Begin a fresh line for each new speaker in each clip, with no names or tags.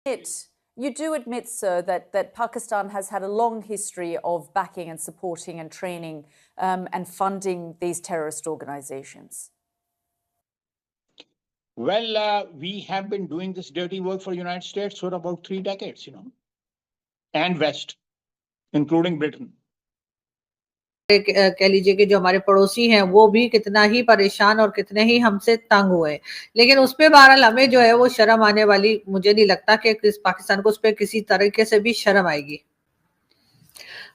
You do admit, sir, that Pakistan has had a long history of backing and supporting and training and funding these terrorist organizations.
Well, we have been doing this dirty work for the United States for about 3 decades, and West, including Britain.
کہہ لیجئے کہ جو ہمارے پڑوسی ہیں وہ بھی کتنا ہی پریشان اور کتنے ہی ہم سے تنگ ہوئے، لیکن اس پہ بہرحال ہمیں جو ہے وہ شرم آنے والی مجھے نہیں لگتا کہ پاکستان کو اس پہ کسی طریقے سے بھی شرم آئے گی۔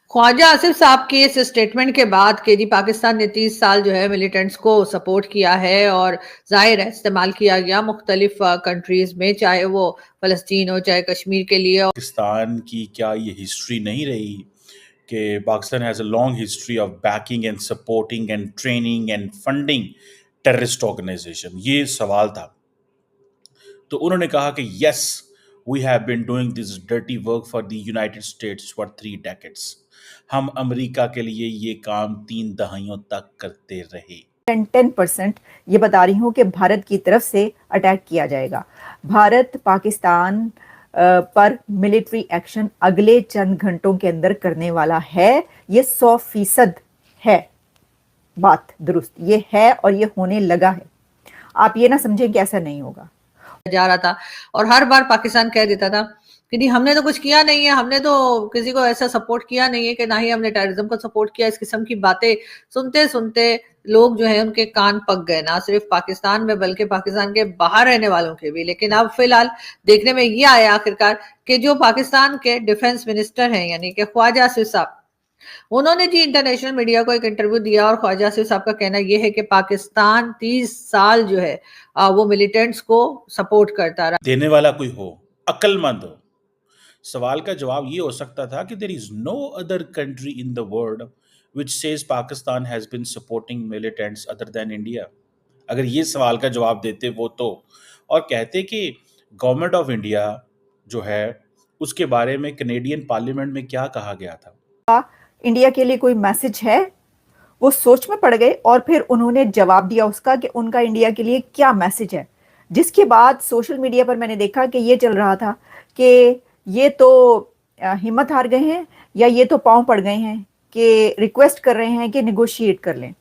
خواجہ آصف صاحب کی اس اسٹیٹمنٹ کے بعد کہ جی پاکستان نے 30 سال جو ہے ملیٹنٹس کو سپورٹ کیا ہے اور ظاہر ہے استعمال کیا گیا مختلف کنٹریز میں، چاہے وہ فلسطین ہو چاہے کشمیر کے لیے۔
پاکستان کی کیا یہ ہسٹری نہیں رہی کہ Pakistan has a long history of backing and supporting and training and funding terrorist organisation? یہ سوال تھا۔ تو انہوں نے کہا کہ yes we have been doing this dirty work for the United States for 3 decades۔ ہم امریکہ کے لیے یہ کام 3 دہائیوں تک کرتے رہے۔
10% یہ بتا رہی ہوں کہ بھارت کی طرف سے اٹیک کیا جائے گا۔ بھارت پاکستان پر ملٹری ایکشن اگلے چند گھنٹوں کے اندر کرنے والا ہے۔ یہ 100% ہے، بات درست یہ ہے اور یہ ہونے لگا ہے۔ آپ یہ نہ سمجھیں کہ ایسا نہیں ہوگا۔
جا رہا تھا اور ہر بار پاکستان کہہ دیتا تھا کہ نہیں ہم نے تو کچھ کیا نہیں ہے، ہم نے تو کسی کو ایسا سپورٹ کیا نہیں ہے، کہ نہ ہی ہم نے ٹیررزم کو سپورٹ کیا۔ اس قسم کی باتیں سنتے سنتے لوگ جو ہیں ان کے کان پک گئے، نہ صرف پاکستان میں بلکہ پاکستان کے باہر رہنے والوں کے بھی۔ لیکن اب فی الحال دیکھنے میں یہ آیا آخرکار کہ جو پاکستان کے ڈیفنس منسٹر ہیں یعنی کہ خواجہ آصف صاحب، انہوں نے جی انٹرنیشنل میڈیا کو ایک انٹرویو دیا اور خواجہ آصف صاحب کا کہنا یہ ہے کہ پاکستان 30 سال جو ہے وہ ملیٹنٹس کو سپورٹ کرتا رہا۔
دینے والا کوئی ہو، عقل مند ہو۔ سوال کا جواب یہ ہو سکتا تھا کہ there is no other country in the world which says Pakistan has been supporting militants other than India۔ اگر یہ سوال کا جواب دیتے وہ تو، اور کہتے کہ گورنمنٹ آف انڈیا جو ہے اس کے بارے میں کینیڈین پارلیمنٹ میں کیا کہا گیا تھا۔
انڈیا کے لیے کوئی میسج ہے؟ وہ سوچ میں پڑ گئے اور پھر انہوں نے جواب دیا اس کا کہ ان کا انڈیا کے لیے کیا میسج ہے، جس کے بعد سوشل میڈیا پر میں نے دیکھا کہ یہ چل رہا تھا کہ یہ تو ہمت ہار گئے ہیں یا یہ تو پاؤں پڑ گئے ہیں کہ ریکویسٹ کر رہے ہیں کہ نیگوشیٹ کر لیں،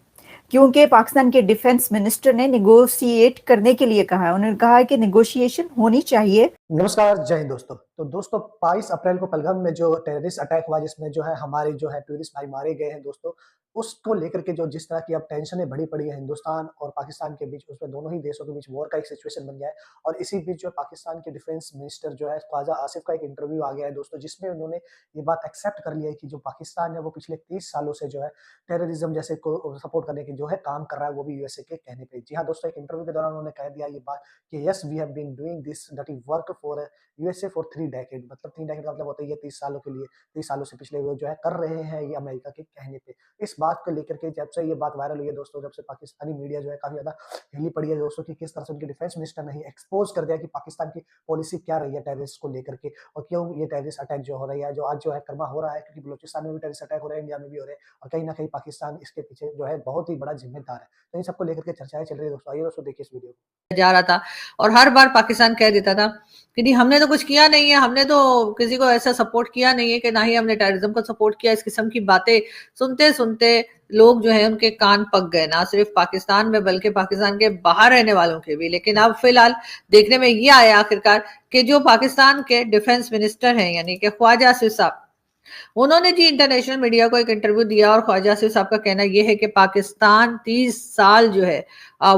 کیونکہ پاکستان کے ڈیفنس منسٹر نے نیگوشیٹ کرنے کے لیے کہا ہے۔ انہوں نے کہا کہ نیگوشیشن ہونی چاہیے۔
نمسکار، جے ہند دوستو۔ تو دوستو 22 اپریل کو پہلگام میں جو ٹیررسٹ اٹیک ہوا جس میں جو ہے ہمارے جو ہے ٹورسٹ بھائی مارے گئے ہیں دوستو، اس کو لے کر کے جو جس طرح کی اب ٹینشنیں بڑی پڑی ہیں ہندوستان اور پاکستان کے بیچ، اس میں دونوں ہی دیشوں کے بیچ وار کا ایک سچویشن بن گیا ہے۔ اور اسی بیچ جو پاکستان کے ڈیفنس منسٹر جو ہے خواجہ آصف کا ایک انٹرویو آ گیا ہے دوستو، جس میں انہوں نے یہ بات ایکسیپٹ کر لیا ہے کہ جو پاکستان ہے وہ پچھلے 30 سالوں سے جو ہے ٹیررزم جیسے کو سپورٹ کرنے کی جو ہے کام کر رہا ہے، وہ بھی یو ایس اے کے کہنے پہ۔ جی ہاں دوستو، ایک انٹرویو کے دوران انہوں نے کہہ دیا یہ بات کہ yes we have been doing this dirty work for U S A for 3 decades۔ مطلب 3 decade کا مطلب ہوتا ہے یہ 30 سالوں کے لیے، 30 سالوں سے پچھلے وہ جو ہے کر رہے ہیں یہ امریکہ کے کہنے پہ۔ اس بات کو لے کر کے جب سے یہ بات وائرل ہوئی ہے دوستو، جب سے پاکستانی میڈیا جو ہے کافی زیادہ ہلی پڑی ہے دوستو کہ کس طرح سے ان کے ڈیفنس منسٹر نے ایکسپوز کر دیا کہ پاکستان کی پالیسی کیا رہی ہے ٹیررسٹ کو لے کر کے، اور کیوں یہ ٹیررسٹ اٹیک جو ہو رہی ہے، جو آج جو ہے کرما ہو رہا ہے، کیونکہ بلوچستان میں بھی ٹیررسٹ اٹیک ہو رہے ہیں، انڈیا میں بھی ہو رہے ہیں، اور کہیں نہ کہیں پاکستان اس کے پیچھے جو ہے بہت ہی بڑا ذمہ دار ہے۔ تو ان سب کو لے کر کے چرچائیں چل رہی ہے دوستو۔ آئیے دوستو دیکھیے اس ویڈیو کو۔
جا رہا تھا اور ہر بار پاکستان کہہ دیتا تھا کہ نہیں ہم نے تو کچھ کیا نہیں ہے، ہم نے تو کسی کو ایسا سپورٹ کیا نہیں ہے، کہ نہ ہی ہم نے ٹیررزم کو سپورٹ کیا۔ اس قسم کی باتیں سنتے سنتے لوگ جو ہیں ان کے کان پک گئے، نہ صرف پاکستان میں بلکہ پاکستان کے باہر رہنے والوں کے بھی۔ لیکن اب فی الحال دیکھنے میں یہ آیا آخرکار کہ جو پاکستان کے ڈیفنس منسٹر ہیں یعنی کہ خواجہ آصف صاحب، انہوں نے جی انٹرنیشنل میڈیا کو ایک انٹرویو دیا اور خواجہ آصف صاحب کا کہنا یہ ہے کہ پاکستان 30 سال جو ہے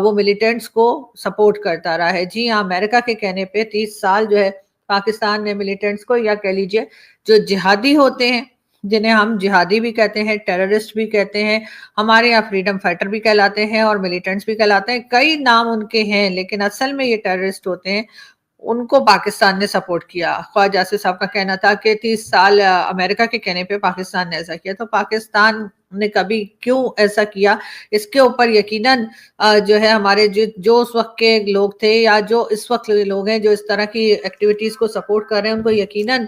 وہ ملیٹنٹس کو سپورٹ کرتا رہا ہے۔ جی ہاں، امریکہ کے کہنے پہ 30 سال جو ہے پاکستان نے ملیٹنٹس کو، یا کہہ لیجئے جو جہادی ہوتے ہیں جنہیں ہم جہادی بھی کہتے ہیں، ٹیررسٹ بھی کہتے ہیں، ہمارے یہاں فریڈم فائٹر بھی کہلاتے ہیں اور ملیٹنٹس بھی کہلاتے ہیں، کئی نام ان کے ہیں، لیکن اصل میں یہ ٹیررسٹ ہوتے ہیں، ان کو پاکستان نے سپورٹ کیا۔ خواجہ آصف صاحب کا کہنا تھا کہ 30 سال امریکہ کے کہنے پہ پاکستان نے ایسا کیا، تو پاکستان نے کبھی کیوں ایسا کیا، اس کے اوپر یقیناً جو ہے ہمارے جو اس وقت کے لوگ تھے یا جو اس وقت لوگ ہیں جو اس طرح کی ایکٹیویٹیز کو سپورٹ کر رہے ہیں، ان کو یقیناً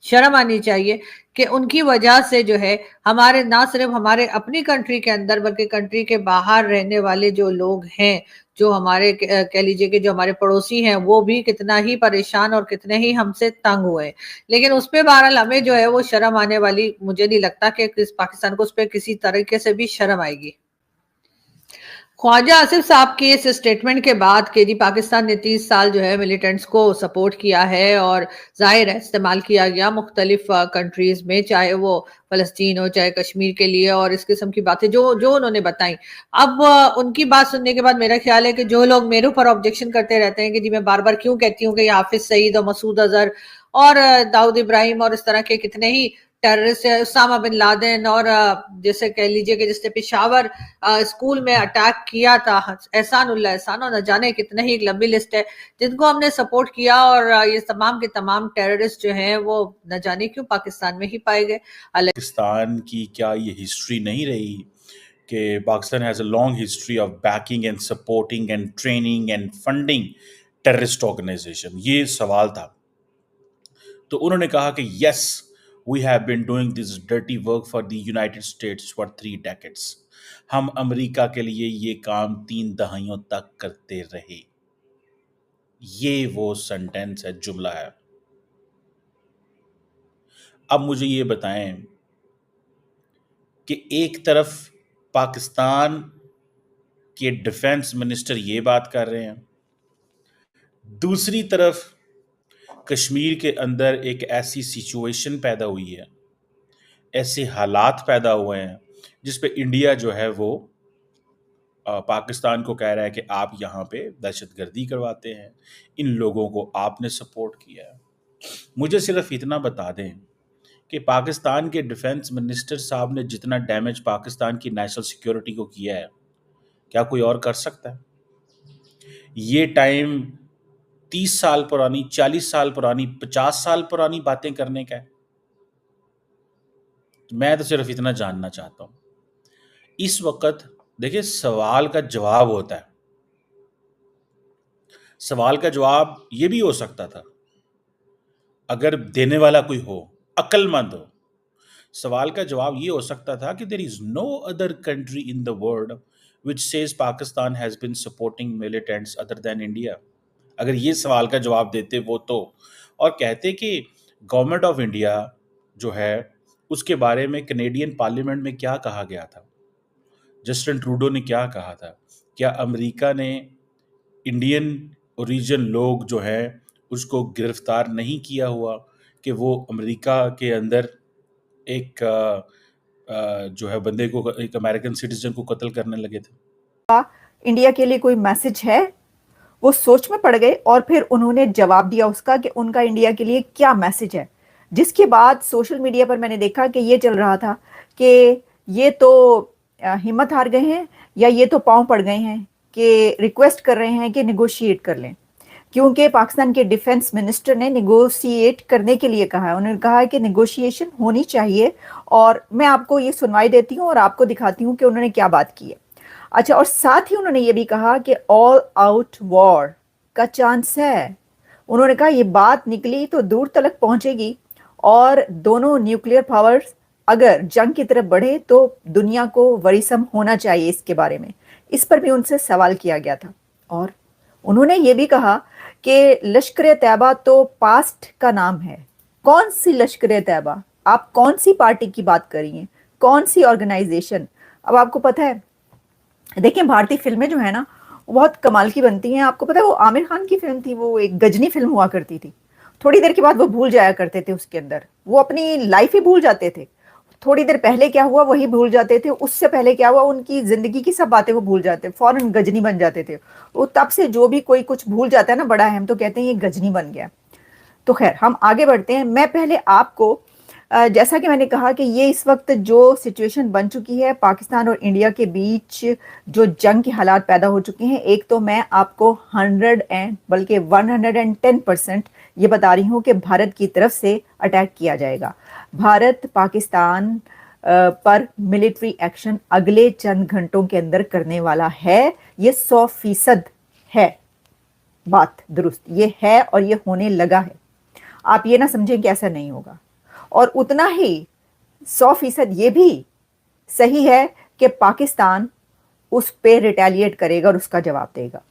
شرم آنی چاہیے کہ ان کی وجہ سے جو ہے ہمارے نہ صرف ہمارے اپنی کنٹری کے اندر بلکہ کنٹری کے باہر رہنے والے جو لوگ ہیں، جو ہمارے کہہ لیجئے کہ جو ہمارے پڑوسی ہیں، وہ بھی کتنا ہی پریشان اور کتنے ہی ہم سے تنگ ہوئے. لیکن اس پہ بہرحال ہمیں جو ہے وہ شرم آنے والی مجھے نہیں لگتا کہ پاکستان کو اس پہ کسی طریقے سے بھی شرم آئے گی. خواجہ آصف صاحب کی اس اسٹیٹمنٹ کے بعد کہ جی پاکستان نے 30 سال جو ہے ملیٹنٹس کو سپورٹ کیا ہے اور ظاہر ہے استعمال کیا گیا مختلف کنٹریز میں، چاہے وہ فلسطین ہو چاہے کشمیر کے لیے، اور اس قسم کی باتیں جو انہوں نے بتائیں. اب ان کی بات سننے کے بعد میرا خیال ہے کہ جو لوگ میرے اوپر آبجیکشن کرتے رہتے ہیں کہ جی میں بار بار کیوں کہتی ہوں کہ یہ حافظ سعید اور مسعود اظہر اور داؤد ابراہیم اور اس طرح کے کتنے ہی ٹیررسٹ ہے، اسامہ بن لادن، اور جیسے کہہ لیجئے کہ جس نے پشاور اسکول میں اٹیک کیا تھا احسان اللہ احسان، اور نہ جانے کتنے ہی ایک لمبی لسٹ ہے جن کو ہم نے سپورٹ کیا، اور یہ تمام کے تمام ٹیررسٹ جو ہیں وہ نہ جانے کیوں پاکستان میں ہی پائے گئے.
پاکستان کی کیا یہ ہسٹری نہیں رہی کہ Pakistan has a long history of backing and supporting and training and funding terrorist organisation? یہ سوال تھا. تو انہوں نے کہا کہ یس we have been doing this dirty work for the United States for 3 decades. ہم امریکہ کے لیے یہ کام 3 دہائیوں تک کرتے رہے. یہ وہ سنٹینس ہے، جملہ ہے. اب مجھے یہ بتائیں کہ ایک طرف پاکستان کے ڈیفنس منسٹر یہ بات کر رہے ہیں، دوسری طرف کشمیر کے اندر ایک ایسی سچویشن پیدا ہوئی ہے، ایسے حالات پیدا ہوئے ہیں جس پہ انڈیا جو ہے وہ پاکستان کو کہہ رہا ہے کہ آپ یہاں پہ دہشت گردی کرواتے ہیں، ان لوگوں کو آپ نے سپورٹ کیا ہے. مجھے صرف اتنا بتا دیں کہ پاکستان کے ڈیفنس منسٹر صاحب نے جتنا ڈیمیج پاکستان کی نیشنل سیکیورٹی کو کیا ہے، کیا کوئی اور کر سکتا ہے؟ یہ ٹائم 30 سال پرانی، 40 سال پرانی، 50 سال پرانی باتیں کرنے کا ہے. میں تو صرف اتنا جاننا چاہتا ہوں. اس وقت دیکھیں سوال کا جواب ہوتا ہے. سوال کا جواب یہ بھی ہو سکتا تھا اگر دینے والا کوئی ہو، عقل مند ہو. سوال کا جواب یہ ہو سکتا تھا کہ there is no other country in the world which says Pakistan has been supporting militants other than India. اگر یہ سوال کا جواب دیتے وہ تو، اور کہتے کہ گورنمنٹ آف انڈیا جو ہے اس کے بارے میں کینیڈین پارلیمنٹ میں کیا کہا گیا تھا، جسٹن ٹروڈو نے کیا کہا تھا، کیا امریکہ نے انڈین اوریجن لوگ جو ہیں اس کو گرفتار نہیں کیا ہوا کہ وہ امریکہ کے اندر ایک جو ہے بندے کو، ایک امریکن سٹیزن کو قتل کرنے لگے تھے.
انڈیا کے لیے کوئی میسج ہے؟ وہ سوچ میں پڑ گئے اور پھر انہوں نے جواب دیا اس کا کہ ان کا انڈیا کے لیے کیا میسج ہے، جس کے بعد سوشل میڈیا پر میں نے دیکھا کہ یہ چل رہا تھا کہ یہ تو ہمت ہار گئے ہیں یا یہ تو پاؤں پڑ گئے ہیں کہ ریکویسٹ کر رہے ہیں کہ نیگوشیٹ کر لیں، کیونکہ پاکستان کے ڈیفنس منسٹر نے نیگوشیٹ کرنے کے لیے کہا ہے. انہوں نے کہا ہے کہ نیگوشیشن ہونی چاہیے، اور میں آپ کو یہ سنوائی دیتی ہوں اور آپ کو دکھاتی ہوں کہ انہوں نے کیا بات کی ہے. اچھا، اور ساتھ ہی انہوں نے یہ بھی کہا کہ آل آؤٹ وار کا چانس ہے. انہوں نے کہا یہ بات نکلی تو دور تلک پہنچے گی، اور دونوں نیوکلیئر پاورز اگر جنگ کی طرف بڑھے تو دنیا کو ورثم ہونا چاہیے اس کے بارے میں. اس پر بھی ان سے سوال کیا گیا تھا. اور انہوں نے یہ بھی کہا کہ لشکر طیبہ تو پاسٹ کا نام ہے. کون سی لشکر طیبہ؟ آپ کون سی پارٹی کی بات کر رہی ہیں؟ کون سی آرگنائزیشن؟ اب آپ کو پتہ ہے، دیکھیں بھارتی فلمیں جو ہیں نا وہ بہت کمال کی بنتی ہیں. آپ کو پتہ ہے وہ عامر خان کی فلم تھی، وہ ایک گجنی فلم ہوا کرتی تھی. تھوڑی دیر کے بعد وہ بھول جایا کرتے تھے، اس کے اندر وہ اپنی لائف ہی بھول جاتے تھے. تھوڑی دیر پہلے کیا ہوا وہی بھول جاتے تھے، اس سے پہلے کیا ہوا ان کی زندگی کی سب باتیں وہ بھول جاتے، فوراً گجنی بن جاتے تھے. وہ تب سے جو بھی کوئی کچھ بھول جاتا ہے نا بڑا اہم، تو کہتے ہیں یہ گجنی بن گیا. تو خیر ہم آگے بڑھتے ہیں. میں پہلے آپ کو جیسا کہ میں نے کہا کہ یہ اس وقت جو سچویشن بن چکی ہے پاکستان اور انڈیا کے بیچ، جو جنگ کے حالات پیدا ہو چکے ہیں، ایک تو میں آپ کو 110% یہ بتا رہی ہوں کہ بھارت کی طرف سے اٹیک کیا جائے گا. بھارت پاکستان پر ملٹری ایکشن اگلے چند گھنٹوں کے اندر کرنے والا ہے. یہ 100% ہے، بات درست یہ ہے اور یہ ہونے لگا ہے. آپ یہ نہ سمجھیں کہ ایسا نہیں ہوگا. اور اتنا ہی 100% یہ بھی صحیح ہے کہ پاکستان اس پہ ریٹیلیٹ کرے گا اور اس کا جواب دے گا.